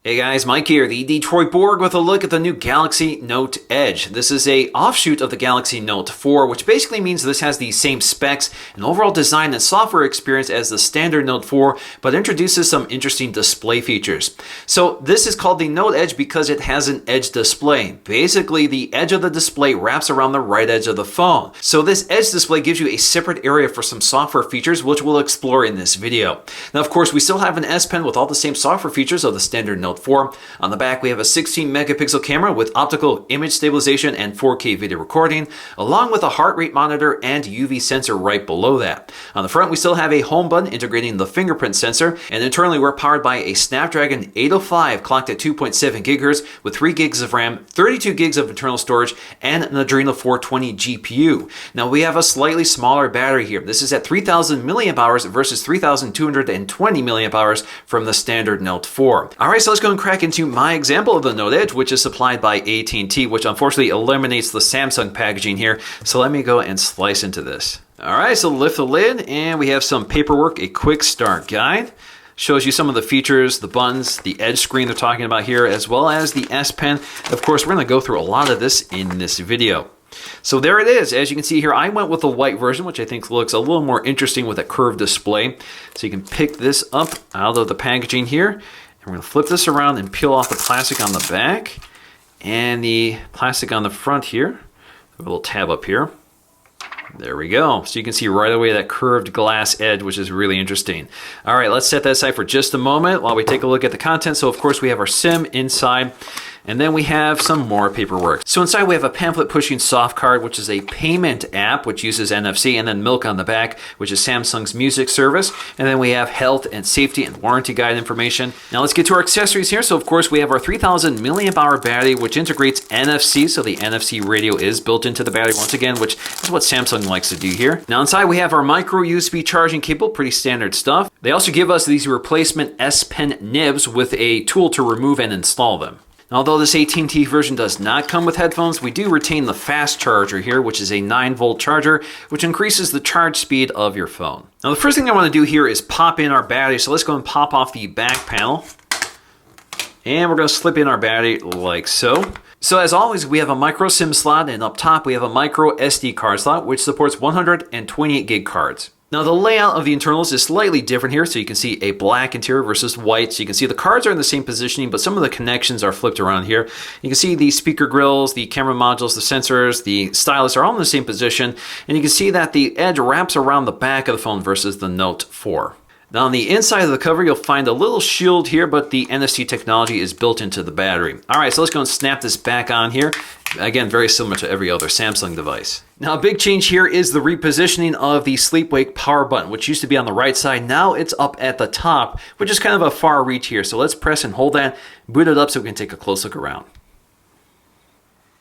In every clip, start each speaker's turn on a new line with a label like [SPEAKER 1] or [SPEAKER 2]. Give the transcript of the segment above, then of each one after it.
[SPEAKER 1] Hey guys, Mike here, the Detroit Borg with a look at the new Galaxy Note Edge. This is a offshoot of the Galaxy Note 4, which basically means this has the same specs and overall design and software experience as the standard Note 4, but introduces some interesting display features. So this is called the Note Edge because it has an edge display. Basically, the edge of the display wraps around the right edge of the phone. So this edge display gives you a separate area for some software features, which we'll explore in this video. Now, of course, we still have an S Pen with all the same software features of the standard Note 4. On the back, we have a 16 megapixel camera with optical image stabilization and 4K video recording, along with a heart rate monitor and UV sensor right below that. On the front, we still have a home button integrating the fingerprint sensor, and internally we're powered by a Snapdragon 805 clocked at 2.7 gigahertz with 3 gigs of RAM, 32 gigs of internal storage, and an Adreno 420 GPU. Now we have a slightly smaller battery here. This is at 3,000 milliamp hours versus 3,220 milliamp hours from the standard Note 4. All right, so let's go and crack into my example of the Note Edge, which is supplied by AT&T, which unfortunately eliminates the Samsung packaging here. So let me go and slice into this. All right, so lift the lid and we have some paperwork, a quick start guide. Shows you some of the features, the buttons, the edge screen they're talking about here, as well as the S Pen. Of course, we're going to go through a lot of this in this video. So there it is. As you can see here, I went with the white version, which I think looks a little more interesting with a curved display. So you can pick this up out of the packaging here. We're going to flip this around and peel off the plastic on the back and the plastic on the front here. A little tab up here. There we go. So you can see right away that curved glass edge, which is really interesting. All right, let's set that aside for just a moment while we take a look at the content. So of course we have our SIM inside, and then we have some more paperwork. So inside we have a pamphlet pushing soft card, which is a payment app which uses NFC, and then Milk on the back, which is Samsung's music service. And then we have health and safety and warranty guide information. Now let's get to our accessories here. So of course we have our 3,000 milliamp hour battery, which integrates NFC. So the NFC radio is built into the battery once again, which is what Samsung likes to do here. Now inside we have our micro USB charging cable, pretty standard stuff. They also give us these replacement S Pen nibs with a tool to remove and install them. Although this AT&T version does not come with headphones, we do retain the fast charger here, which is a 9-volt charger, which increases the charge speed of your phone. Now the first thing I want to do here is pop in our battery, so let's go and pop off the back panel. And we're going to slip in our battery like so. So as always, we have a micro SIM slot, and up top we have a micro SD card slot, which supports 128 gig cards. Now the layout of the internals is slightly different here, so you can see a black interior versus white. So you can see the cards are in the same positioning, but some of the connections are flipped around here. You can see the speaker grills, the camera modules, the sensors, the stylus are all in the same position, and you can see that the edge wraps around the back of the phone versus the Note 4. Now on the inside of the cover, you'll find a little shield here, but the NFC technology is built into the battery. All right, so let's go and snap this back on here. Again, very similar to every other Samsung device. Now a big change here is the repositioning of the sleep-wake power button, which used to be on the right side. Now it's up at the top, which is kind of a far reach here. So let's press and hold that, boot it up so we can take a close look around.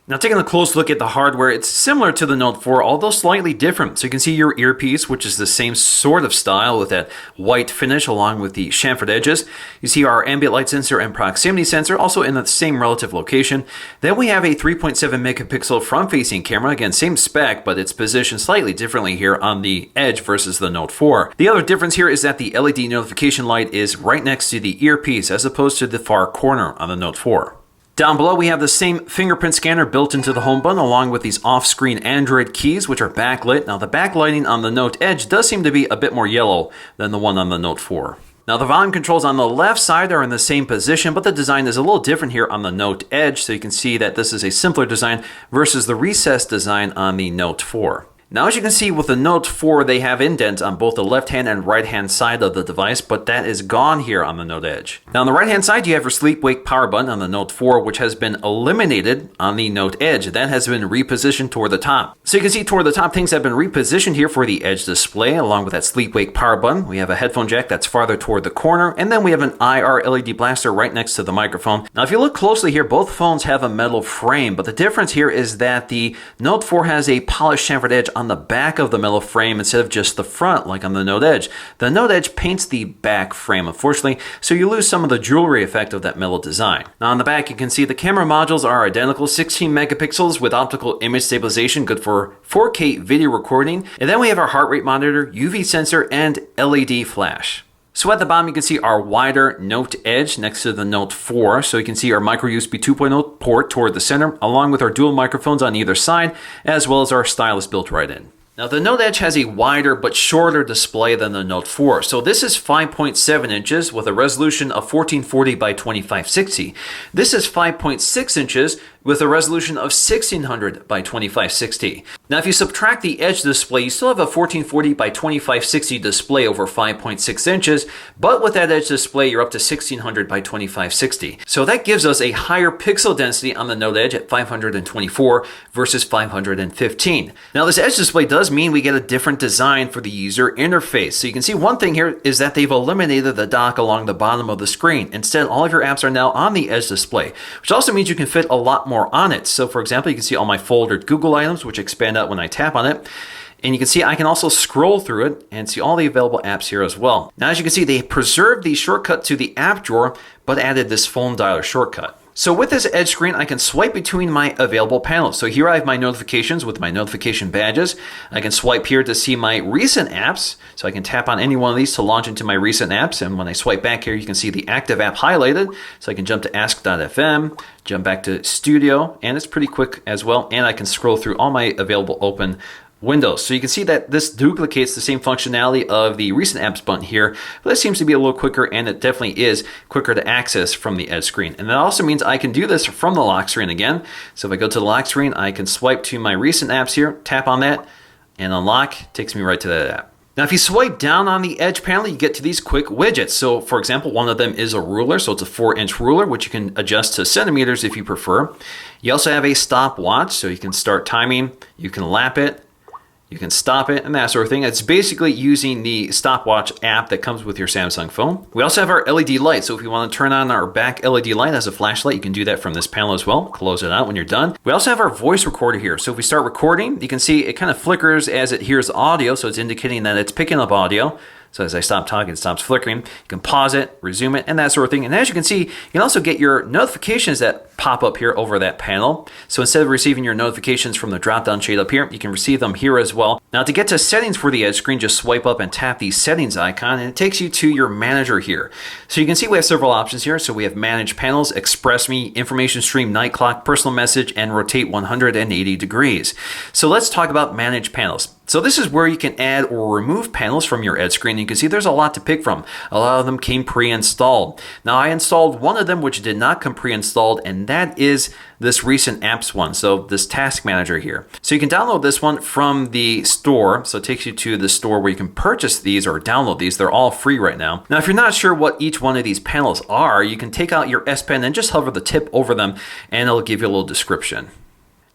[SPEAKER 1] Now taking a close look at the hardware, it's similar to the Note 4, although slightly different. So you can see your earpiece, which is the same sort of style with that white finish along with the chamfered edges. You see our ambient light sensor and proximity sensor, also in the same relative location. Then we have a 3.7 megapixel front-facing camera. Again, same spec, but it's positioned slightly differently here on the Edge versus the Note 4. The other difference here is that the LED notification light is right next to the earpiece as opposed to the far corner on the Note 4. Down below, we have the same fingerprint scanner built into the home button, along with these off-screen Android keys, which are backlit. Now, the backlighting on the Note Edge does seem to be a bit more yellow than the one on the Note 4. Now, the volume controls on the left side are in the same position, but the design is a little different here on the Note Edge, so you can see that this is a simpler design versus the recessed design on the Note 4. Now, as you can see with the Note 4, they have indents on both the left-hand and right-hand side of the device, but that is gone here on the Note Edge. Now, on the right-hand side, you have your sleep-wake power button on the Note 4, which has been eliminated on the Note Edge. That has been repositioned toward the top. So you can see toward the top, things have been repositioned here for the Edge display, along with that sleep-wake power button. We have a headphone jack that's farther toward the corner, and then we have an IR LED blaster right next to the microphone. Now, if you look closely here, both phones have a metal frame, but the difference here is that the Note 4 has a polished chamfered edge on the back of the metal frame instead of just the front like on the Note Edge. The Note Edge paints the back frame, unfortunately, so you lose some of the jewelry effect of that metal design. Now on the back, you can see the camera modules are identical, 16 megapixels with optical image stabilization, good for 4K video recording. And then we have our heart rate monitor, UV sensor, and LED flash. So at the bottom, you can see our wider Note Edge next to the Note 4. So you can see our micro USB 2.0 port toward the center, along with our dual microphones on either side, as well as our stylus built right in. Now the Note Edge has a wider but shorter display than the Note 4. So this is 5.7 inches with a resolution of 1440 by 2560. This is 5.6 inches with a resolution of 1600 by 2560. Now if you subtract the Edge display, you still have a 1440 by 2560 display over 5.6 inches, but with that Edge display, you're up to 1600 by 2560. So that gives us a higher pixel density on the Note Edge at 524 versus 515. Now this Edge display does mean we get a different design for the user interface. So you can see one thing here is that they've eliminated the dock along the bottom of the screen. Instead, all of your apps are now on the Edge display, which also means you can fit a lot more on it. So for example, you can see all my foldered Google items, which expand out when I tap on it. And you can see I can also scroll through it and see all the available apps here as well. Now, as you can see, they preserved the shortcut to the app drawer, but added this phone dialer shortcut. So with this Edge screen, I can swipe between my available panels. So here I have my notifications with my notification badges. I can swipe here to see my recent apps. So I can tap on any one of these to launch into my recent apps. And when I swipe back here, you can see the active app highlighted. So I can jump to ask.fm, jump back to Studio, and it's pretty quick as well. And I can scroll through all my available open windows. So you can see that this duplicates the same functionality of the recent apps button here, but this seems to be a little quicker, and it definitely is quicker to access from the Edge screen. And that also means I can do this from the lock screen again. So if I go to the lock screen, I can swipe to my recent apps here, tap on that, and unlock takes me right to that app. Now, if you swipe down on the Edge panel, you get to these quick widgets. So for example, one of them is a ruler. So it's a 4-inch ruler, which you can adjust to centimeters if you prefer. You also have a stopwatch, so you can start timing, you can lap it, you can stop it, and that sort of thing. It's basically using the stopwatch app that comes with your Samsung phone. We also have our LED light. So if you want to turn on our back LED light as a flashlight, you can do that from this panel as well. Close it out when you're done. We also have our voice recorder here. So if we start recording, you can see it kind of flickers as it hears audio. So it's indicating that it's picking up audio. So as I stop talking, it stops flickering. You can pause it, resume it, and that sort of thing. And as you can see, you can also get your notifications that pop up here over that panel. So instead of receiving your notifications from the drop-down shade up here, you can receive them here as well. Now to get to settings for the Edge screen, just swipe up and tap the settings icon, and it takes you to your manager here. So you can see we have several options here. So we have manage panels, express me, information stream, night clock, personal message, and rotate 180 degrees. So let's talk about manage panels. So this is where you can add or remove panels from your Edge screen. You can see there's a lot to pick from. A lot of them came pre-installed. Now I installed one of them which did not come pre-installed, and that is this recent apps one. So this task manager here. So you can download this one from the store. So it takes you to the store where you can purchase these or download these. They're all free right now. Now if you're not sure what each one of these panels are, you can take out your S Pen and just hover the tip over them, and it'll give you a little description.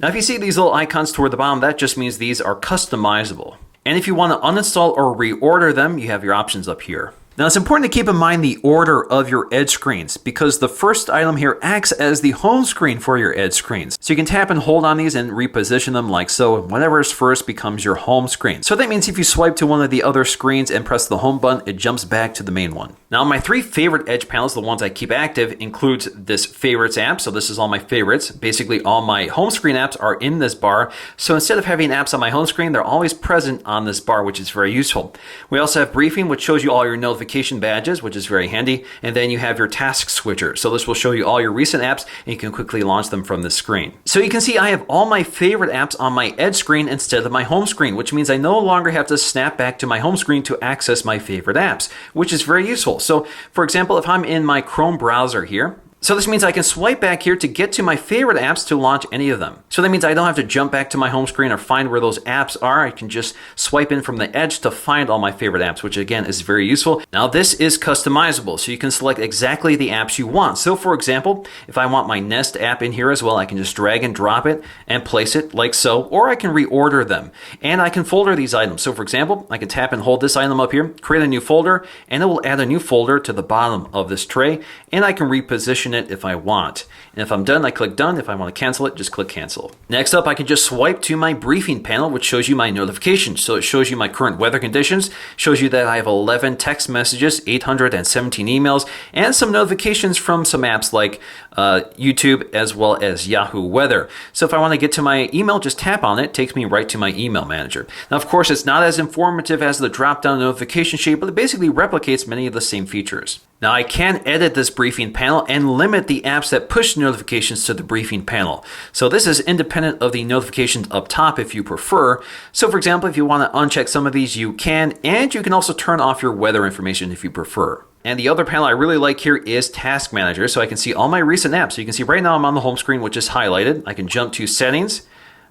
[SPEAKER 1] Now, if you see these little icons toward the bottom, that just means these are customizable. And if you want to uninstall or reorder them, you have your options up here. Now, it's important to keep in mind the order of your Edge screens, because the first item here acts as the home screen for your Edge screens. So you can tap and hold on these and reposition them like so, and whatever is first becomes your home screen. So that means if you swipe to one of the other screens and press the home button, it jumps back to the main one. Now, my 3 favorite Edge panels, the ones I keep active, includes this favorites app. So this is all my favorites. Basically, all my home screen apps are in this bar. So instead of having apps on my home screen, they're always present on this bar, which is very useful. We also have briefing, which shows you all your notifications badges, which is very handy. And then you have your task switcher. So this will show you all your recent apps, and you can quickly launch them from this screen. So you can see I have all my favorite apps on my Edge screen instead of my home screen, which means I no longer have to snap back to my home screen to access my favorite apps, which is very useful. So for example, if I'm in my Chrome browser here, so this means I can swipe back here to get to my favorite apps to launch any of them. So that means I don't have to jump back to my home screen or find where those apps are. I can just swipe in from the Edge to find all my favorite apps, which again is very useful. Now this is customizable, so you can select exactly the apps you want. So for example, if I want my Nest app in here as well, I can just drag and drop it and place it like so, or I can reorder them. And I can folder these items. So for example, I can tap and hold this item up here, create a new folder, and it will add a new folder to the bottom of this tray, and I can reposition notification it if I want. And if I'm done, I click done. If I want to cancel it, just click cancel. Next up, I can just swipe to my briefing panel, which shows you my notifications. So it shows you my current weather conditions, shows you that I have 11 text messages, 817 emails, and some notifications from some apps like YouTube as well as Yahoo Weather. So if I want to get to my email, just tap on it. It takes me right to my email manager. Now, of course, it's not as informative as the drop-down notification sheet, but it basically replicates many of the same features. Now, I can edit this briefing panel and limit the apps that push notifications to the briefing panel. So this is independent of the notifications up top if you prefer. So for example, if you want to uncheck some of these, you can, and you can also turn off your weather information if you prefer. And the other panel I really like here is Task Manager, so I can see all my recent apps. So you can see right now I'm on the home screen, which is highlighted. I can jump to Settings.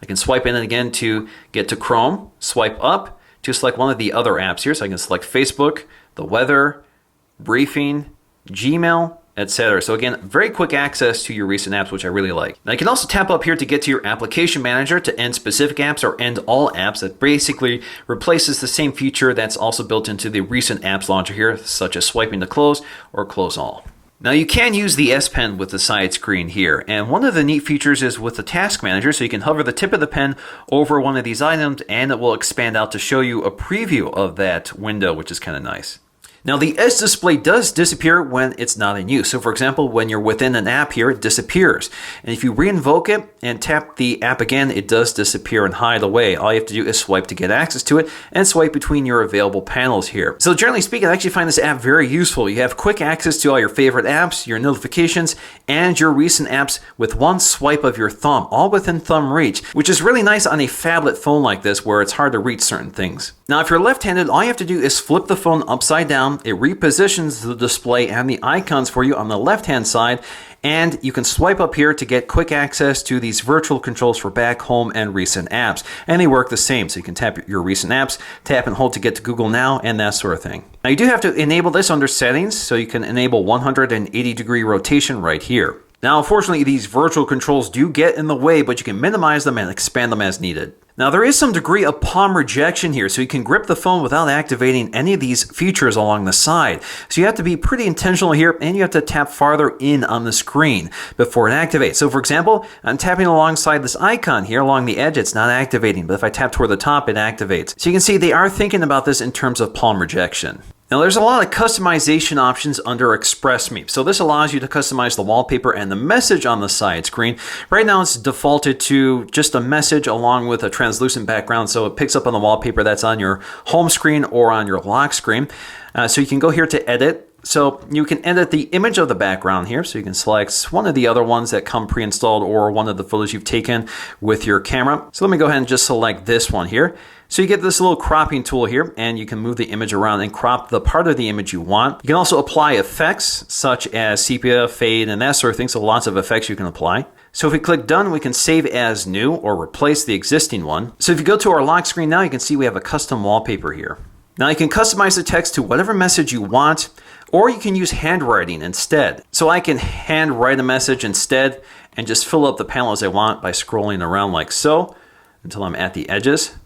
[SPEAKER 1] I can swipe in again to get to Chrome, swipe up to select one of the other apps here. So I can select Facebook, the weather, briefing, Gmail, etc. So again, very quick access to your recent apps, which I really like. Now you can also tap up here to get to your application manager to end specific apps or end all apps. That basically replaces the same feature that's also built into the recent apps launcher here, such as swiping to close or close all. Now you can use the S Pen with the side screen here, and one of the neat features is with the Task Manager, so you can hover the tip of the pen over one of these items and it will expand out to show you a preview of that window, which is kind of nice. Now the edge display does disappear when it's not in use. So for example, when you're within an app here, it disappears. And if you re-invoke it and tap the app again, it does disappear and hide away. All you have to do is swipe to get access to it and swipe between your available panels here. So generally speaking, I actually find this app very useful. You have quick access to all your favorite apps, your notifications, and your recent apps with one swipe of your thumb, all within thumb reach, which is really nice on a phablet phone like this where it's hard to reach certain things. Now if you're left-handed, all you have to do is flip the phone upside down. It repositions the display and the icons for you on the left-hand side, and you can swipe up here to get quick access to these virtual controls for back, home, and recent apps. And they work the same, so you can tap your recent apps, tap and hold to get to Google Now, and that sort of thing. Now you do have to enable this under Settings, so you can enable 180-degree rotation right here. Now, unfortunately, these virtual controls do get in the way, but you can minimize them and expand them as needed. Now, there is some degree of palm rejection here, so you can grip the phone without activating any of these features along the side. So you have to be pretty intentional here, and you have to tap farther in on the screen before it activates. So for example, I'm tapping alongside this icon here along the edge, it's not activating, but if I tap toward the top, it activates. So you can see they are thinking about this in terms of palm rejection. Now there's a lot of customization options under ExpressMe. So this allows you to customize the wallpaper and the message on the side screen. Right now it's defaulted to just a message along with a translucent background, so it picks up on the wallpaper that's on your home screen or on your lock screen. So you can go here to edit. So you can edit the image of the background here. So you can select one of the other ones that come pre-installed or one of the photos you've taken with your camera. So let me go ahead and just select this one here. So you get this little cropping tool here, and you can move the image around and crop the part of the image you want. You can also apply effects such as sepia, fade, and that sort of thing. So lots of effects you can apply. So if we click done, we can save as new or replace the existing one. So if you go to our lock screen now, you can see we have a custom wallpaper here. Now you can customize the text to whatever message you want, or you can use handwriting instead. So I can hand write a message instead and just fill up the panel as I want by scrolling around like so until I'm at the edges.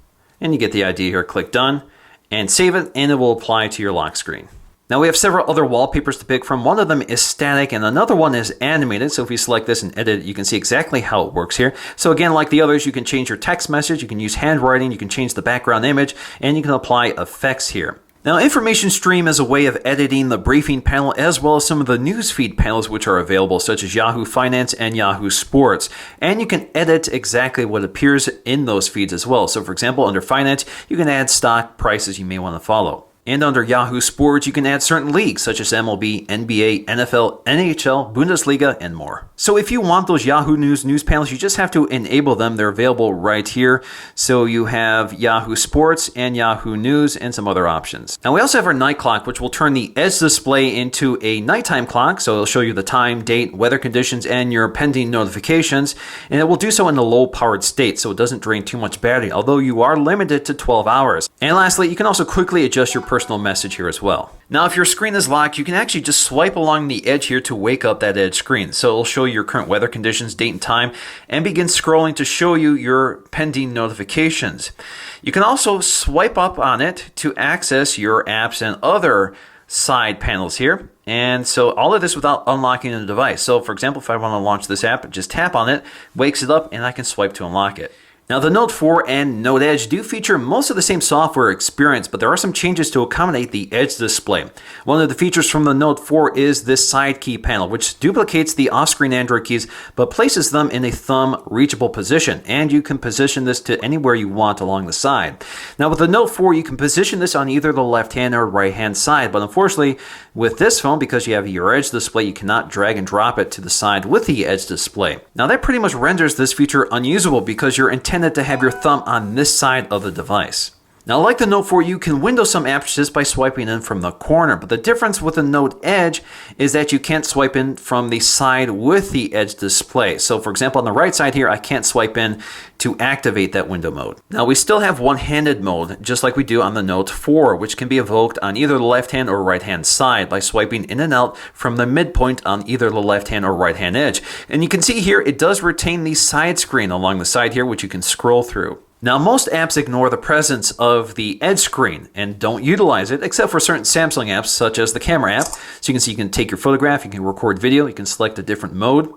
[SPEAKER 1] And you get the idea here. Click done and save it, and it will apply to your lock screen. Now we have several other wallpapers to pick from. One of them is static and another one is animated. So if you select this and edit it, you can see exactly how it works here. So again, like the others, you can change your text message, you can use handwriting, you can change the background image, and you can apply effects here. Now, Information Stream is a way of editing the briefing panel as well as some of the newsfeed panels which are available, such as Yahoo Finance and Yahoo Sports. And you can edit exactly what appears in those feeds as well. So for example, under Finance, you can add stock prices you may want to follow. And under Yahoo Sports, you can add certain leagues such as MLB, NBA, NFL, NHL, Bundesliga, and more. So if you want those Yahoo news panels, you just have to enable them. They're available right here. So you have Yahoo Sports and Yahoo News and some other options. Now we also have our night clock, which will turn the edge display into a nighttime clock. So it'll show you the time, date, weather conditions, and your pending notifications. And it will do so in a low powered state, so it doesn't drain too much battery, although you are limited to 12 hours. And lastly, you can also quickly adjust your personal message here as well. Now, if your screen is locked, you can actually just swipe along the edge here to wake up that edge screen. So it'll show you your current weather conditions, date and time, and begin scrolling to show you your pending notifications. You can also swipe up on it to access your apps and other side panels here. And so all of this without unlocking the device. So for example, if I want to launch this app, just tap on it, wakes it up, and I can swipe to unlock it. Now the Note 4 and Note Edge do feature most of the same software experience, but there are some changes to accommodate the Edge display. One of the features from the Note 4 is this side key panel, which duplicates the off-screen Android keys, but places them in a thumb reachable position, and you can position this to anywhere you want along the side. Now with the Note 4, you can position this on either the left-hand or right-hand side, but unfortunately with this phone, because you have your Edge display, you cannot drag and drop it to the side with the Edge display. Now that pretty much renders this feature unusable because you're intended to have your thumb on this side of the device. Now, like the Note 4, you can window some apps just by swiping in from the corner, but the difference with the Note Edge is that you can't swipe in from the side with the Edge display. So for example, on the right side here, I can't swipe in to activate that window mode. Now, we still have one-handed mode, just like we do on the Note 4, which can be evoked on either the left-hand or right-hand side by swiping in and out from the midpoint on either the left-hand or right-hand edge. And you can see here, it does retain the side screen along the side here, which you can scroll through. Now, most apps ignore the presence of the Edge screen and don't utilize it, except for certain Samsung apps, such as the camera app. So you can see you can take your photograph, you can record video, you can select a different mode.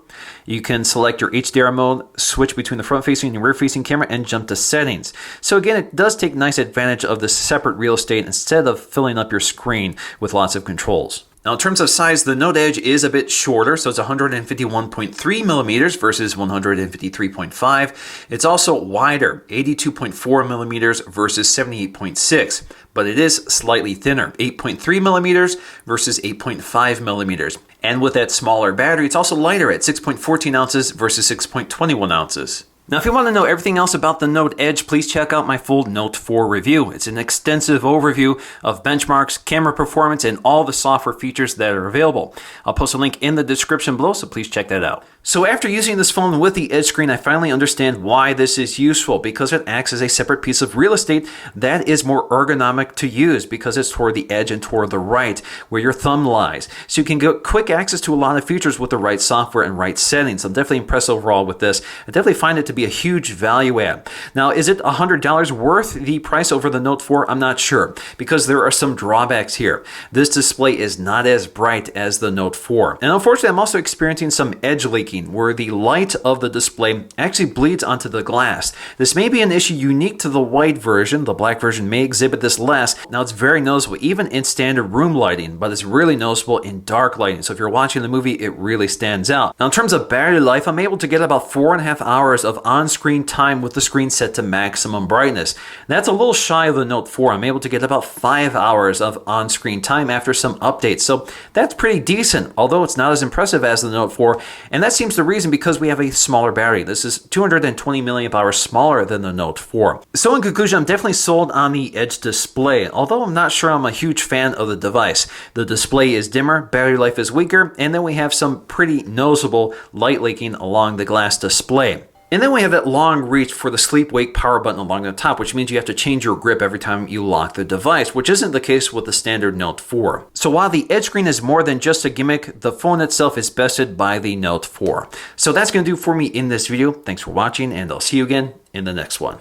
[SPEAKER 1] You can select your HDR mode, switch between the front-facing and rear-facing camera, and jump to settings. So again, it does take nice advantage of this separate real estate instead of filling up your screen with lots of controls. Now, in terms of size, the Note Edge is a bit shorter, so it's 151.3 millimeters versus 153.5. It's also wider, 82.4 millimeters versus 78.6, but it is slightly thinner, 8.3 millimeters versus 8.5 millimeters. And with that smaller battery, it's also lighter at 6.14 ounces versus 6.21 ounces. Now, if you want to know everything else about the Note Edge, please check out my full Note 4 review. It's an extensive overview of benchmarks, camera performance, and all the software features that are available. I'll post a link in the description below, so please check that out. So after using this phone with the Edge screen, I finally understand why this is useful, because it acts as a separate piece of real estate that is more ergonomic to use because it's toward the edge and toward the right, where your thumb lies. So you can get quick access to a lot of features with the right software and right settings. I'm definitely impressed overall with this. I definitely find it to be a huge value add. Now, is it $100 worth the price over the Note 4? I'm not sure, because there are some drawbacks here. This display is not as bright as the Note 4. And unfortunately, I'm also experiencing some edge leaking, where the light of the display actually bleeds onto the glass. This may be an issue unique to the white version. The black version may exhibit this less. Now, it's very noticeable even in standard room lighting, but it's really noticeable in dark lighting. So if you're watching the movie, it really stands out. Now, in terms of battery life, I'm able to get about 4.5 hours of on-screen time with the screen set to maximum brightness. That's a little shy of the Note 4. I'm able to get about 5 hours of on-screen time after some updates. So that's pretty decent, although it's not as impressive as the Note 4. And that seems the reason, because we have a smaller battery. This is 220 milliamp hours smaller than the Note 4. So in conclusion, I'm definitely sold on the Edge display, although I'm not sure I'm a huge fan of the device. The display is dimmer, battery life is weaker, and then we have some pretty noticeable light leaking along the glass display. And then we have that long reach for the sleep-wake power button along the top, which means you have to change your grip every time you lock the device, which isn't the case with the standard Note 4. So while the Edge screen is more than just a gimmick, the phone itself is bested by the Note 4. So that's going to do for me in this video. Thanks for watching, and I'll see you again in the next one.